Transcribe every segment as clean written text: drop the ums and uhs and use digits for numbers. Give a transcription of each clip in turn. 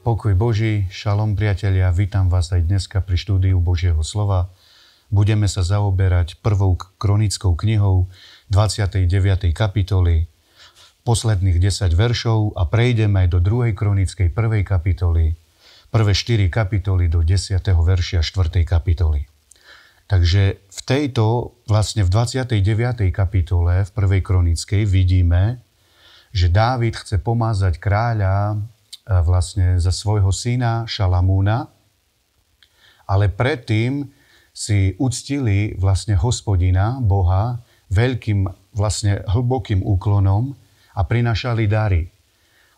Pokoj Boží, šalom priatelia, vítam vás aj dneska pri štúdiu Božieho slova. Budeme sa zaoberať prvou kronickou knihou 29. kapitoly, posledných 10 veršov a prejdeme aj do druhej kronickej 1. kapitoly, prvé 4 kapitoly do 10. veršia 4. kapitoly. Takže v tejto, vlastne v 29. kapitole, v 1. kronickej, vidíme, že Dávid chce pomázať kráľa vlastne za svojho syna Šalamúna, ale predtým si uctili vlastne Hospodina, Boha, veľkým, vlastne hlbokým úklonom a prinašali dary.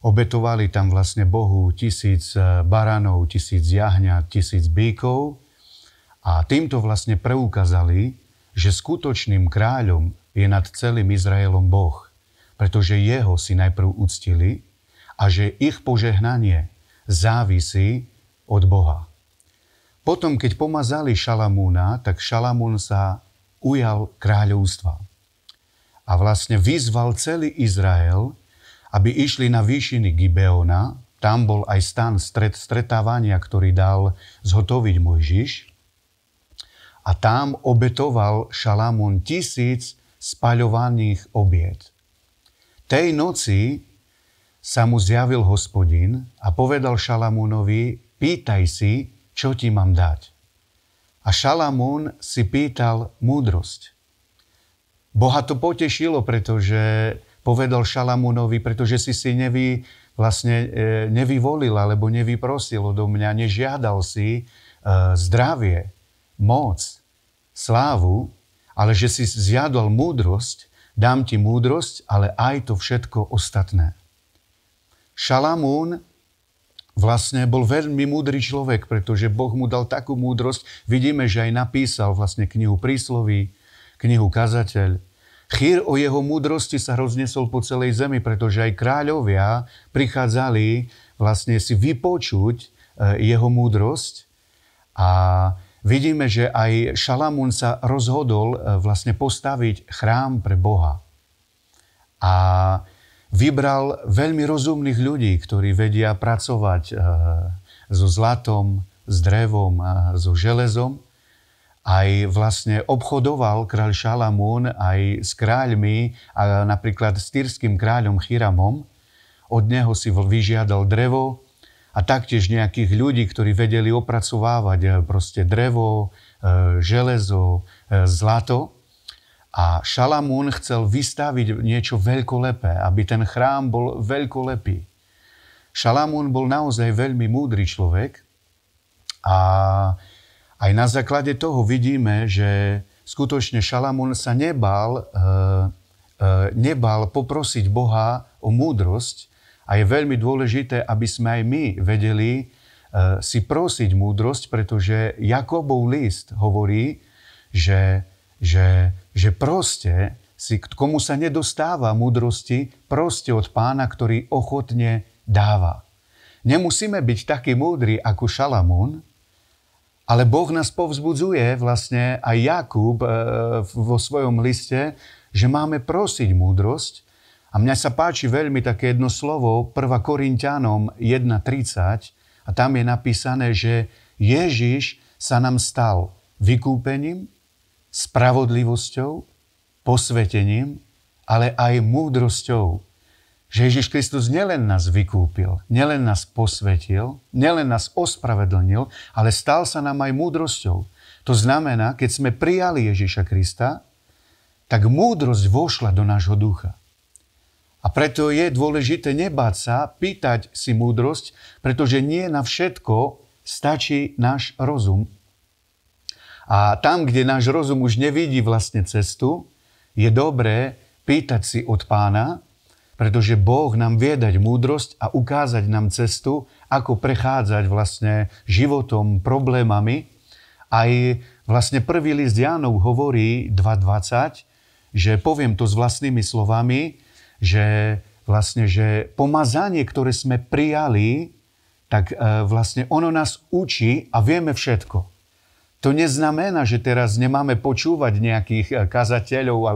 Obetovali tam vlastne Bohu 1000 baranov, 1000 jahňat, 1000 bíkov a týmto vlastne preukázali, že skutočným kráľom je nad celým Izraelom Boh, pretože jeho si najprv uctili a že ich požehnanie závisí od Boha. Potom, keď pomazali Šalamúna, tak Šalamún sa ujal kráľovstva. A vlastne vyzval celý Izrael, aby išli na výšiny Gibeona. Tam bol aj stan stretávania, ktorý dal zhotoviť Mojžiš. A tam obetoval Šalamún 1000 spaľovaných obiet. Tej noci sa mu zjavil Hospodin a povedal Šalamúnovi, pýtaj si, čo ti mám dať. A Šalamún si pýtal múdrosť. Boha to potešilo, pretože povedal Šalamúnovi, pretože si nevyvolil alebo nevyprosil odo mňa, nežiadal si zdravie, moc, slávu, ale že si zjadol múdrosť, dám ti múdrosť, ale aj to všetko ostatné. Šalamún vlastne bol veľmi múdry človek, pretože Boh mu dal takú múdrosť. Vidíme, že aj napísal vlastne knihu Prísloví, knihu Kazateľ. Chýr o jeho múdrosti sa roznesol po celej zemi, pretože aj kráľovia prichádzali vlastne si vypočuť jeho múdrosť. A vidíme, že aj Šalamún sa rozhodol vlastne postaviť chrám pre Boha. A vybral veľmi rozumných ľudí, ktorí vedia pracovať so zlatom, s drevom, so železom. Aj vlastne obchodoval kráľ Šalamún aj s kráľmi, a napríklad s tyrským kráľom Chiramom. Od neho si vyžiadal drevo a taktiež nejakých ľudí, ktorí vedeli opracovávať proste drevo, železo, zlato. A Šalamún chcel vystaviť niečo veľkolepé, aby ten chrám bol veľkolepý. Šalamún bol naozaj veľmi múdry človek a aj na základe toho vidíme, že skutočne Šalamún sa nebal poprosiť Boha o múdrosť a je veľmi dôležité, aby sme aj my vedeli si prosiť múdrosť, pretože Jakobov list hovorí, že proste, komu sa nedostáva múdrosti, proste od Pána, ktorý ochotne dáva. Nemusíme byť takí múdri ako Šalamún, ale Boh nás povzbudzuje, vlastne aj Jakub vo svojom liste, že máme prosiť múdrosť. A mňa sa páči veľmi také jedno slovo, 1. Korinťanom 1.30, a tam je napísané, že Ježiš sa nám stal vykúpením, spravodlivosťou, posvetením, ale aj múdrosťou. Že Ježiš Kristus nielen nás vykúpil, nielen nás posvetil, nielen nás ospravedlnil, ale stal sa nám aj múdrosťou. To znamená, keď sme prijali Ježiša Krista, tak múdrosť vošla do nášho ducha. A preto je dôležité nebáť sa, pýtať si múdrosť, pretože nie na všetko stačí náš rozum. A tam, kde náš rozum už nevidí vlastne cestu, je dobré pýtať si od Pána, pretože Boh nám vie dať múdrosť a ukázať nám cestu, ako prechádzať vlastne životom, problémami. Aj vlastne prvý list Jánov hovorí 2.20, že poviem to s vlastnými slovami, že vlastne, že pomazanie, ktoré sme prijali, tak vlastne ono nás učí a vieme všetko. To neznamená, že teraz nemáme počúvať nejakých kazateľov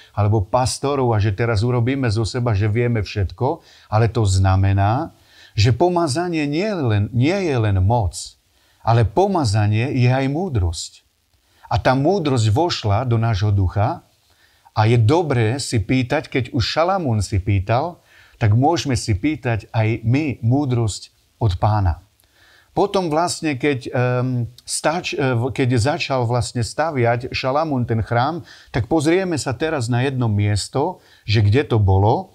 alebo pastorov a že teraz urobíme zo seba, že vieme všetko, ale to znamená, že pomazanie nie je len moc, ale pomazanie je aj múdrosť. A tá múdrosť vošla do nášho ducha a je dobré si pýtať, keď už Šalamún si pýtal, tak môžeme si pýtať aj my múdrosť od Pána. Potom vlastne, keď začal vlastne staviať Šalamún ten chrám, tak pozrieme sa teraz na jedno miesto, že kde to bolo.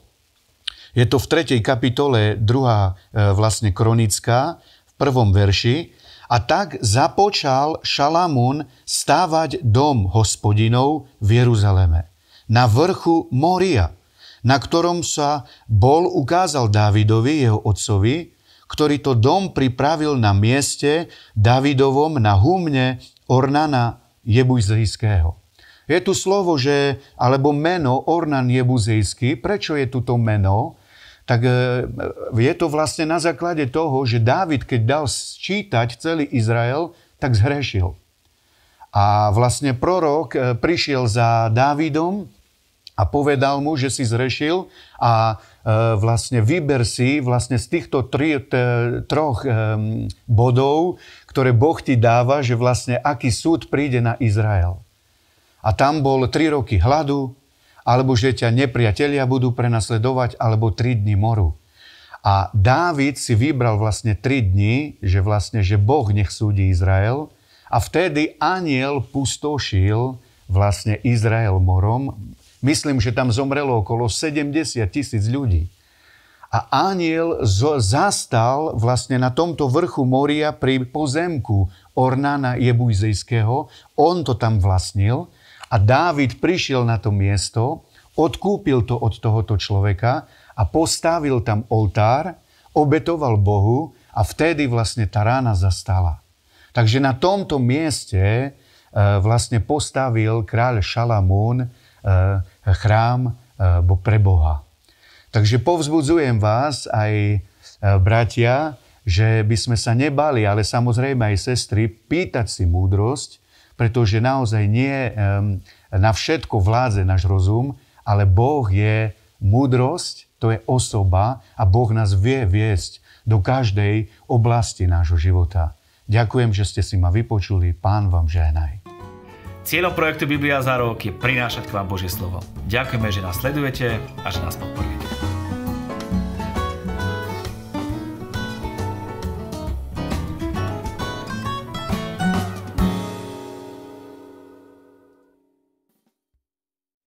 Je to v 3. kapitole 2. vlastne kronická, v 1. verši. A tak započal Šalamún stávať dom Hospodinov v Jeruzaleme, na vrchu Moria, na ktorom sa ukázal Dávidovi, jeho otcovi, ktorý to dom pripravil na mieste Davidovom na humne Ornana Jebuzejského. Je tu slovo, alebo meno Ornan Jebuzejský. Prečo je tu to meno? Tak je to vlastne na základe toho, že Dávid, keď dal sčítať celý Izrael, tak zhrešil. A vlastne prorok prišiel za Dávidom a povedal mu, že si zhrešil a vlastne vyber si vlastne z týchto troch bodov, ktoré Boh ti dáva, že vlastne aký súd príde na Izrael. A tam bol 3 roky hladu, alebo že ťa nepriatelia budú prenasledovať, alebo 3 dni moru. A Dávid si vybral vlastne 3 dni, že Boh nech súdi Izrael, a vtedy anjel pustošil vlastne Izrael morom. Myslím, že tam zomrelo okolo 70 000 ľudí. A anjel zastal vlastne na tomto vrchu Moria pri pozemku Ornana Jebuzejského. On to tam vlastnil a Dávid prišiel na to miesto, odkúpil to od tohoto človeka a postavil tam oltár, obetoval Bohu a vtedy vlastne tá rána zastala. Takže na tomto mieste vlastne postavil kráľ Šalamún chrám pre Boha. Takže povzbudzujem vás aj bratia, že by sme sa nebali, ale samozrejme aj sestry, pýtať si múdrosť, pretože naozaj nie na všetko vládze náš rozum, ale Boh je múdrosť, to je osoba a Boh nás vie viesť do každej oblasti nášho života. Ďakujem, že ste si ma vypočuli. Pán vám žehnaj. Cieľom projektu Biblia za rok je prinášať k vám Božie slovo. Ďakujeme, že nás sledujete a že nás podporujete.